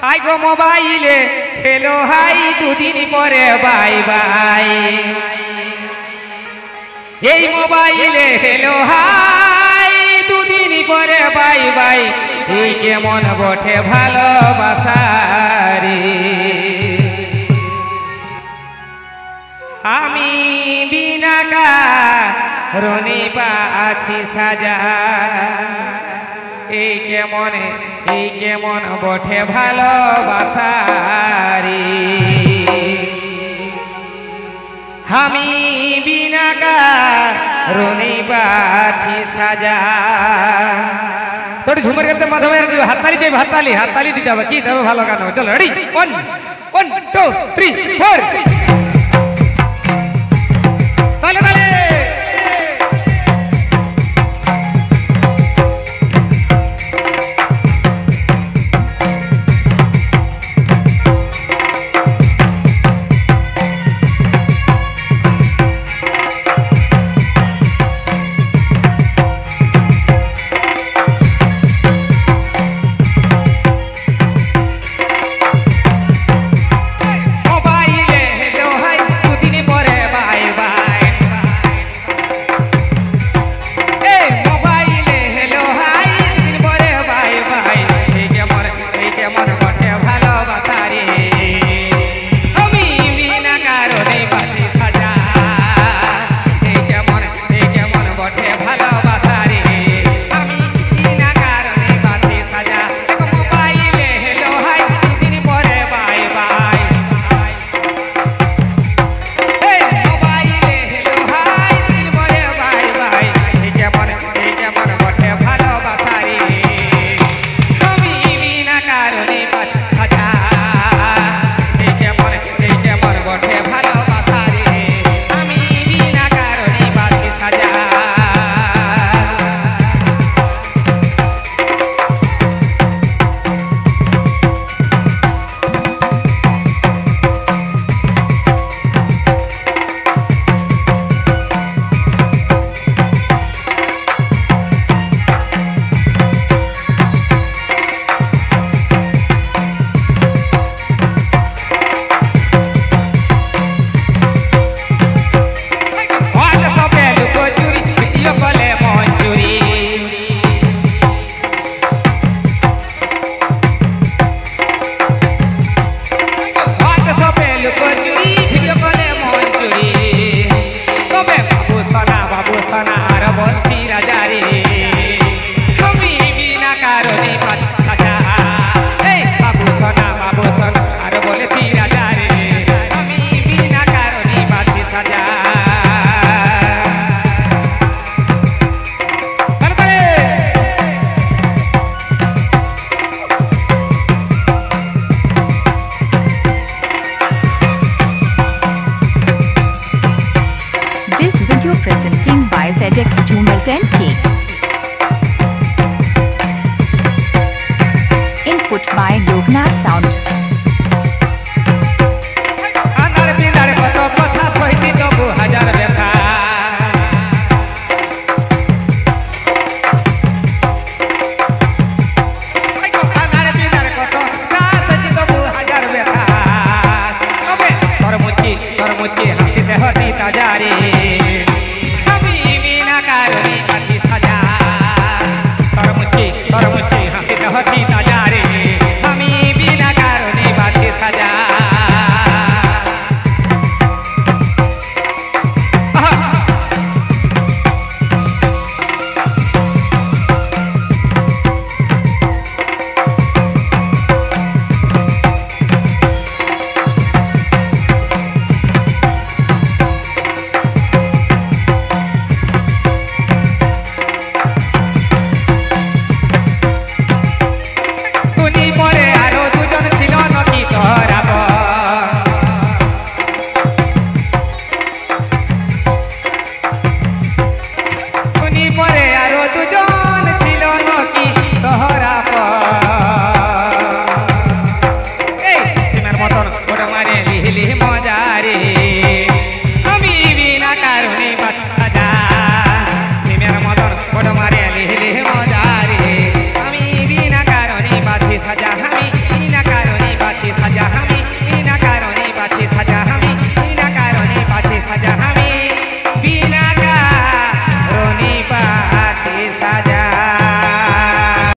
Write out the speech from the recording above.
High গো মোবাইলে hello high দুদিন পরে বাই বাই এই মোবাইলে হেলো হাই দুদিন পরে বাই বাই এই কেমন বটে ভালোবাসা রে আমি বিনা কারণে পাছি সাজা এই কেমন বটে ভালোবাসা রে আমি বিনা কারণে পাছি সাজা তোর ঝুমার করতে মাধব হাততালি দেবে হাততালি দিতে হবে কি দেবে ভালো গান হবে চলো ready 1 2 3 4 Presenting by ZX Joomer 10K. Input by Loknath Sound. তুমি পরে